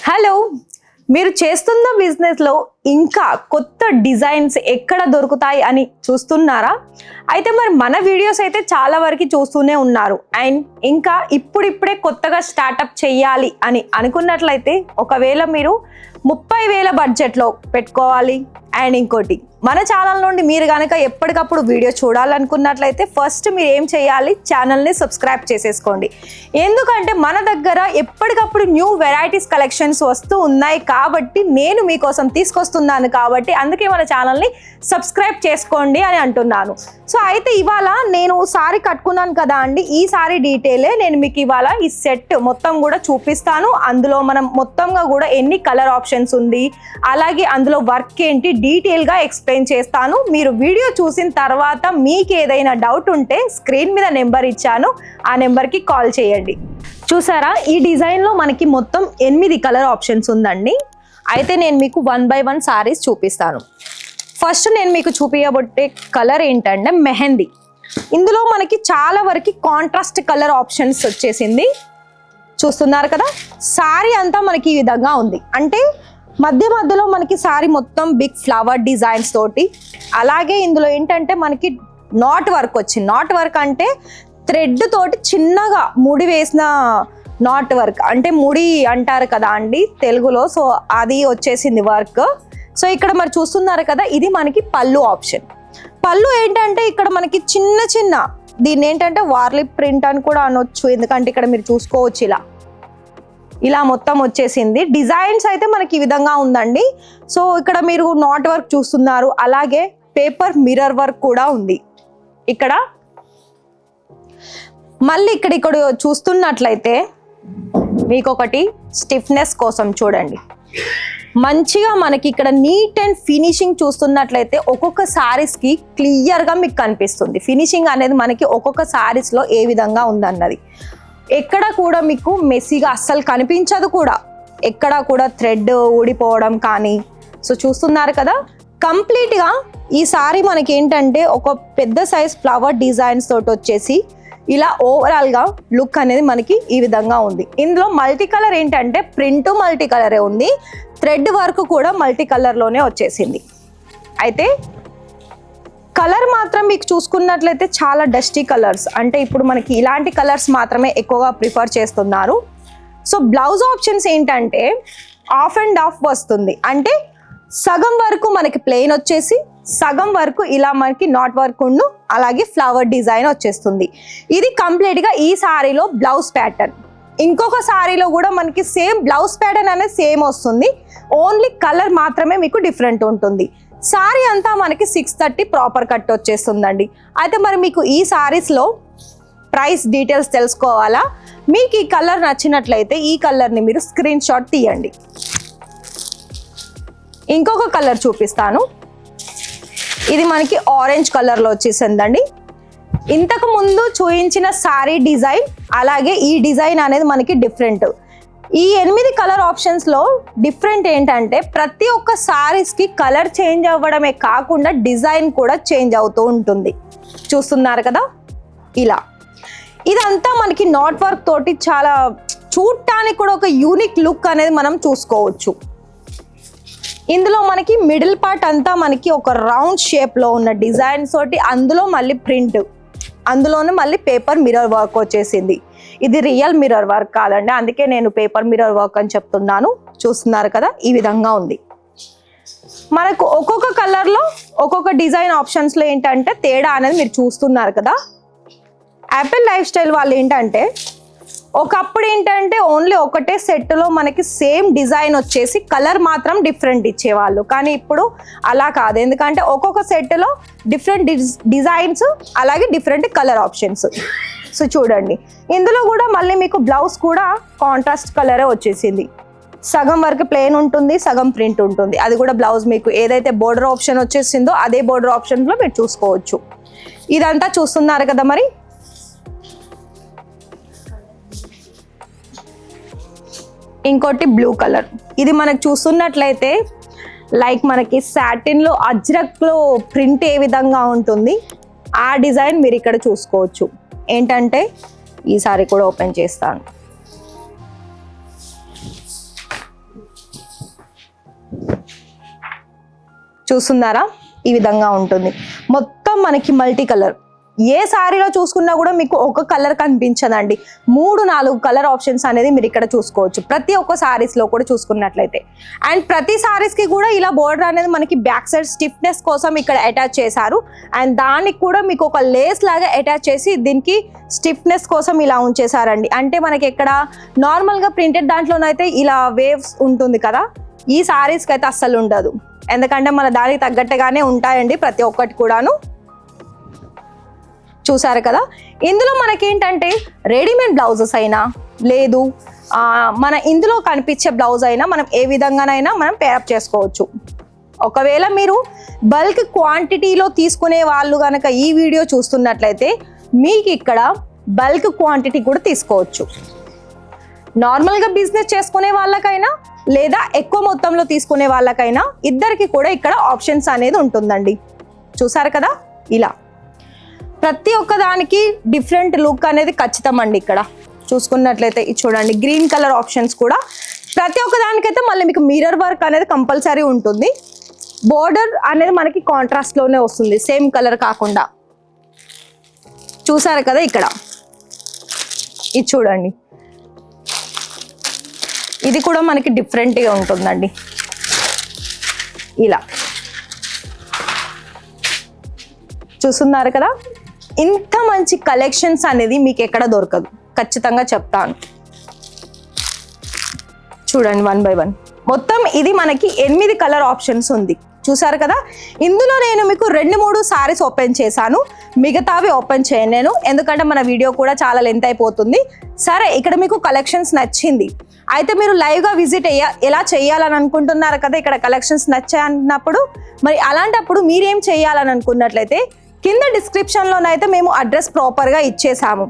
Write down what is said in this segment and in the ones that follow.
Hello, మీరు చేస్తున్న బిజినెస్లో ఇంకా కొత్త డిజైన్స్ ఎక్కడ దొరుకుతాయి అని చూస్తున్నారా? అయితే మరి మన వీడియోస్ అయితే చాలా వరకు చూస్తూనే ఉన్నారు. అండ్ ఇంకా ఇప్పుడిప్పుడే కొత్తగా స్టార్టప్ చేయాలి అని అనుకున్నట్లయితే ఒకవేళ మీరు 30,000 బడ్జెట్లో పెట్టుకోవాలి. అండ్ ఇంకోటి, మన ఛానల్ నుండి మీరు కనుక ఎప్పటికప్పుడు వీడియో చూడాలనుకున్నట్లయితే ఫస్ట్ మీరు ఏం చేయాలి, ఛానల్ని సబ్స్క్రైబ్ చేసేసుకోండి. ఎందుకంటే మన దగ్గర ఎప్పటికప్పుడు న్యూ వెరైటీస్ కలెక్షన్స్ వస్తూ ఉన్నాయి కాబట్టి నేను మీకోసం తీసుకొస్తున్నాను కాబట్టి అందుకే మన ఛానల్ని సబ్స్క్రైబ్ చేసుకోండి అని అంటున్నాను. సో అయితే ఇవాళ నేను సారీ కట్టుకున్నాను కదా అండి, ఈ సారీ డీటెయిలే నేను మీకు ఇవాళ ఈ సెట్ మొత్తం కూడా చూపిస్తాను. అందులో మనం మొత్తంగా కూడా ఎన్ని కలర్ ఆప్షన్స్ ఉంది, అలాగే అందులో వర్క్ ఏంటి డీటెయిల్గా ఎక్స్ప్లెయిన్ చేస్తాను. మీరు వీడియో చూసిన తర్వాత మీకు ఏదైనా డౌట్ ఉంటే స్క్రీన్ మీద నెంబర్ ఇచ్చాను, ఆ నెంబర్కి కాల్ చేయండి. చూసారా, ఈ డిజైన్లో మనకి మొత్తం 8 కలర్ ఆప్షన్స్ ఉందండి. అయితే నేను మీకు 1 by 1 సారీస్ చూపిస్తాను. ఫస్ట్ నేను మీకు చూపించబోయే కలర్ ఏంటంటే మెహందీ. ఇందులో మనకి చాలా వరకు కాంట్రాస్ట్ కలర్ ఆప్షన్స్ వచ్చేసింది. చూస్తున్నారు కదా, సారీ అంతా మనకి ఈ విధంగా ఉంది. అంటే మధ్యలో మనకి సారీ మొత్తం బిగ్ ఫ్లవర్ డిజైన్స్ తోటి, అలాగే ఇందులో ఏంటంటే మనకి నాట్ వర్క్ వచ్చింది. నాట్ వర్క్ అంటే థ్రెడ్ తోటి చిన్నగా ముడి వేసిన నాట్ వర్క్, అంటే ముడి అంటారు కదా అండి తెలుగులో. సో అది వచ్చేసింది వర్క్. సో ఇక్కడ మరి చూస్తున్నారు కదా, ఇది మనకి పళ్ళు ఆప్షన్. పళ్ళు ఏంటంటే ఇక్కడ మనకి చిన్న దీన్ని ఏంటంటే వార్లీ ప్రింట్ అని కూడా అనొచ్చు, ఎందుకంటే ఇక్కడ మీరు చూసుకోవచ్చు ఇలా మొత్తం వచ్చేసింది. డిజైన్స్ అయితే మనకి ఈ విధంగా ఉందండి. సో ఇక్కడ మీరు నాట్ వర్క్ చూస్తున్నారు, అలాగే పేపర్ మిర్రర్ వర్క్ కూడా ఉంది. ఇక్కడ మళ్ళీ ఇక్కడ చూస్తున్నట్లయితే మీకు ఒకటి స్టిఫ్నెస్ కోసం చూడండి, మంచిగా మనకి ఇక్కడ నీట్ అండ్ ఫినిషింగ్ చూస్తున్నట్లయితే ఒక్కొక్క సారీస్కి క్లియర్గా మీకు కనిపిస్తుంది. ఫినిషింగ్ అనేది మనకి ఒక్కొక్క సారీస్లో ఏ విధంగా ఉందన్నది ఎక్కడ కూడా మీకు మెస్సీగా అస్సలు కనిపించదు కూడా, ఎక్కడ కూడా థ్రెడ్ ఊడిపోవడం కానీ. సో చూస్తున్నారు కదా, కంప్లీట్గా ఈ సారీ మనకి ఏంటంటే ఒక పెద్ద సైజ్ ఫ్లవర్ డిజైన్స్ తోటి వచ్చేసి ఇలా ఓవరాల్గా లుక్ అనేది మనకి ఈ విధంగా ఉంది. ఇందులో మల్టీ కలర్ ఏంటంటే ప్రింట్ మల్టీ కలరే ఉంది, థ్రెడ్ వర్క్ కూడా మల్టీ కలర్లోనే వచ్చేసింది. అయితే కలర్ మాత్రం మీకు చూసుకున్నట్లయితే చాలా డస్టీ కలర్స్, అంటే ఇప్పుడు మనకి ఇలాంటి కలర్స్ మాత్రమే ఎక్కువగా ప్రిఫర్ చేస్తున్నారు. సో బ్లౌజ్ ఆప్షన్స్ ఏంటంటే ఆఫ్ అండ్ ఆఫ్ వస్తుంది, అంటే సగం వరకు మనకి ప్లెయిన్ వచ్చేసి సగం వరకు ఇలా మనకి నాట్ వర్క్ ఉండు, అలాగే ఫ్లవర్ డిజైన్ వచ్చేస్తుంది. ఇది కంప్లీట్గా ఈ సారీలో బ్లౌజ్ ప్యాటర్న్. ఇంకొక సారీలో కూడా మనకి సేమ్ బ్లౌజ్ ప్యాటర్న్ అనేది సేమ్ వస్తుంది, ఓన్లీ కలర్ మాత్రమే మీకు డిఫరెంట్ ఉంటుంది. సారీ అంతా మనకి 630 ప్రాపర్ కట్ వచ్చేస్తుందండి. అయితే మరి మీకు ఈ సారీస్లో ప్రైస్ డీటెయిల్స్ తెలుసుకోవాలా? మీకు ఈ కలర్ నచ్చినట్లయితే ఈ కలర్ని మీరు స్క్రీన్ షాట్ తీయండి. ఇంకొక కలర్ చూపిస్తాను, ఇది మనకి ఆరెంజ్ కలర్లో వచ్చేసిందండి. ఇంతకు ముందు చూపించిన సారీ డిజైన్ అలాగే ఈ డిజైన్ అనేది మనకి డిఫరెంట్. ఈ 8 కలర్ ఆప్షన్స్లో డిఫరెంట్ ఏంటంటే ప్రతి ఒక్క సారీస్కి కలర్ చేంజ్ అవ్వడమే కాకుండా డిజైన్ కూడా చేంజ్ అవుతూ ఉంటుంది. చూస్తున్నారు కదా, ఇలా ఇదంతా మనకి నాట్ వర్క్ తోటి చాలా చూడటానికి కూడా ఒక యూనిక్ లుక్ అనేది మనం చూసుకోవచ్చు. ఇందులో మనకి మిడిల్ పార్ట్ అంతా మనకి ఒక రౌండ్ షేప్లో ఉన్న డిజైన్స్ తోటి, అందులో మళ్ళీ ప్రింట్, అందులోనే మళ్ళీ పేపర్ మిర్రర్ వర్క్ వచ్చేసింది. ఇది రియల్ మిర్రర్ వర్క్ కాదండి, అందుకే నేను పేపర్ మిర్రర్ వర్క్ అని చెప్తున్నాను. చూస్తున్నారు కదా, ఈ విధంగా ఉంది. మనకు ఒక్కొక్క కలర్లో ఒక్కొక్క డిజైన్ ఆప్షన్స్లో ఏంటంటే తేడా అనేది మీరు చూస్తున్నారు కదా. యాపిల్ లైఫ్ స్టైల్ వాళ్ళు ఏంటంటే ఒకప్పుడు ఏంటంటే ఓన్లీ ఒకటే సెట్లో మనకి సేమ్ డిజైన్ వచ్చేసి కలర్ మాత్రం డిఫరెంట్ ఇచ్చేవాళ్ళు, కానీ ఇప్పుడు అలా కాదు. ఎందుకంటే ఒక్కొక్క సెట్లో డిఫరెంట్ డిజైన్స్ అలాగే డిఫరెంట్ కలర్ ఆప్షన్స్. సో చూడండి, ఇందులో కూడా మళ్ళీ మీకు బ్లౌజ్ కూడా కాంట్రాస్ట్ కలరే వచ్చేసింది. సగం వరకు ప్లెయిన్ ఉంటుంది, సగం ప్రింట్ ఉంటుంది. అది కూడా బ్లౌజ్ మీకు ఏదైతే బోర్డర్ ఆప్షన్ వచ్చేసిందో అదే బోర్డర్ ఆప్షన్లో మీరు చూసుకోవచ్చు. ఇదంతా చూస్తున్నారు కదా. మరి ఇంకోటి బ్లూ కలర్, ఇది మనకు చూస్తున్నట్లయితే లైక్ మనకి సాటిన్లో అజ్రక్లో ప్రింట్ ఏ విధంగా ఉంటుంది ఆ డిజైన్ మీరు ఇక్కడ చూసుకోవచ్చు. ఏంటంటే ఈసారి కూడా ఓపెన్ చేస్తాను. చూస్తున్నారా, ఈ విధంగా ఉంటుంది. మొత్తం మనకి మల్టీ కలర్. ఏ శారీలో చూసుకున్నా కూడా మీకు ఒక కలర్ కనిపించదండి. 3-4 కలర్ ఆప్షన్స్ అనేది మీరు ఇక్కడ చూసుకోవచ్చు ప్రతి ఒక్క శారీస్లో కూడా చూసుకున్నట్లయితే. అండ్ ప్రతి శారీస్కి కూడా ఇలా బోర్డర్ అనేది మనకి బ్యాక్ సైడ్ స్టిఫ్నెస్ కోసం ఇక్కడ అటాచ్ చేశారు. అండ్ దానికి కూడా మీకు ఒక లేస్ లాగా అటాచ్ చేసి దీనికి స్టిఫ్నెస్ కోసం ఇలా ఉంచేశారండి. అంటే మనకి ఇక్కడ నార్మల్గా ప్రింటెడ్ దాంట్లోనైతే ఇలా వేవ్స్ ఉంటుంది కదా, ఈ శారీస్కి అయితే అస్సలు ఉండదు. ఎందుకంటే మన దానికి తగ్గట్టుగానే ఉంటాయండి ప్రతి ఒక్కటి కూడాను. చూసారు కదా, ఇందులో మనకేంటంటే రెడీమేడ్ బ్లౌజెస్ అయినా లేదు మన ఇందులో కనిపించే బ్లౌజ్ అయినా మనం ఏ విధంగానైనా మనం పేరప్ చేసుకోవచ్చు. ఒకవేళ మీరు బల్క్ క్వాంటిటీలో తీసుకునే వాళ్ళు కనుక ఈ వీడియో చూస్తున్నట్లయితే మీకు ఇక్కడ బల్క్ క్వాంటిటీ కూడా తీసుకోవచ్చు. నార్మల్గా బిజినెస్ చేసుకునే వాళ్ళకైనా లేదా ఎక్కువ మొత్తంలో తీసుకునే వాళ్ళకైనా ఇద్దరికి కూడా ఇక్కడ ఆప్షన్స్ అనేది ఉంటుందండి. చూసారు కదా, ఇలా ప్రతి ఒక్క దానికి డిఫరెంట్ లుక్ అనేది ఖచ్చితం అండి. ఇక్కడ చూసుకున్నట్లయితే ఇది చూడండి, గ్రీన్ కలర్ ఆప్షన్స్ కూడా ప్రతి ఒక్క దానికైతే మళ్ళీ మీకు మిర్రర్ వర్క్ అనేది కంపల్సరీ ఉంటుంది. బోర్డర్ అనేది మనకి కాంట్రాస్ట్లోనే వస్తుంది, సేమ్ కలర్ కాకుండా. చూసారు కదా, ఇక్కడ ఇది చూడండి, ఇది కూడా మనకి డిఫరెంట్గా ఉంటుందండి. ఇలా చూస్తున్నారు కదా, ఇంత మంచి కలెక్షన్స్ అనేది మీకు ఎక్కడ దొరకదు, ఖచ్చితంగా చెప్తాను. చూడండి, 1 by 1 మొత్తం ఇది మనకి 8 కలర్ ఆప్షన్స్ ఉంది. చూసారు కదా, ఇందులో నేను మీకు 2-3 సారీస్ ఓపెన్ చేశాను, మిగతావి ఓపెన్ చేయను నేను, ఎందుకంటే మన వీడియో కూడా చాలా లెంత్ అయిపోతుంది. సరే, ఇక్కడ మీకు కలెక్షన్స్ నచ్చింది అయితే మీరు లైవ్గా విజిట్ ఎలా చేయాలని అనుకుంటున్నారు కదా, ఇక్కడ కలెక్షన్స్ నచ్చాయన్నప్పుడు మరి అలాంటప్పుడు మీరేం చేయాలని అనుకున్నట్లయితే కింద డిస్క్రిప్షన్లోనైతే మేము అడ్రస్ ప్రాపర్గా ఇచ్చేసాము.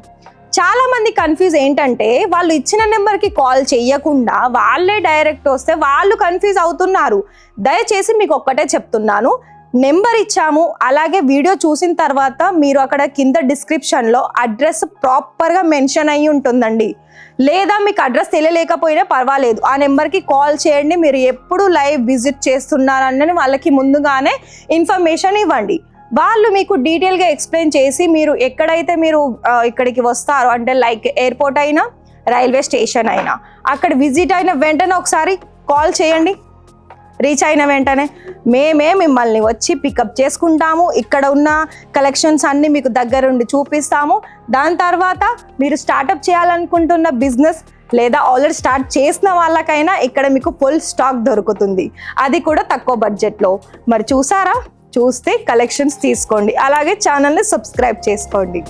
చాలామంది కన్ఫ్యూజ్ ఏంటంటే వాళ్ళు ఇచ్చిన నెంబర్కి కాల్ చేయకుండా వాళ్ళే డైరెక్ట్ వస్తే వాళ్ళు కన్ఫ్యూజ్ అవుతున్నారు. దయచేసి మీకు ఒక్కటే చెప్తున్నాను, నెంబర్ ఇచ్చాము, అలాగే వీడియో చూసిన తర్వాత మీరు అక్కడ కింద డిస్క్రిప్షన్లో అడ్రస్ ప్రాపర్గా మెన్షన్ అయ్యి ఉంటుందండి. లేదా మీకు అడ్రస్ తెలియలేకపోయినా పర్వాలేదు, ఆ నెంబర్కి కాల్ చేయండి. మీరు ఎప్పుడు లైవ్ విజిట్ చేస్తున్నారని వాళ్ళకి ముందుగానే ఇన్ఫర్మేషన్ ఇవ్వండి. వాళ్ళు మీకు డీటెయిల్గా ఎక్స్ప్లెయిన్ చేసి మీరు ఎక్కడైతే మీరు ఇక్కడికి వస్తారో, అంటే లైక్ ఎయిర్పోర్ట్ అయినా రైల్వే స్టేషన్ అయినా, అక్కడ విజిట్ అయిన వెంటనే ఒకసారి కాల్ చేయండి. రీచ్ అయిన వెంటనే మేమే మిమ్మల్ని వచ్చి పికప్ చేసుకుంటాము. ఇక్కడ ఉన్న కలెక్షన్స్ అన్నీ మీకు దగ్గరుండి చూపిస్తాము. దాని తర్వాత మీరు స్టార్టప్ చేయాలనుకుంటున్న బిజినెస్ లేదా ఆల్రెడీ స్టార్ట్ చేసిన వాళ్ళకైనా ఇక్కడ మీకు ఫుల్ స్టాక్ దొరుకుతుంది, అది కూడా తక్కువ బడ్జెట్లో. మరి చూసారా, చూస్తే కలెక్షన్స్ తీసుకోండి, అలాగే ఛానల్ని సబ్స్క్రైబ్ చేసుకోండి.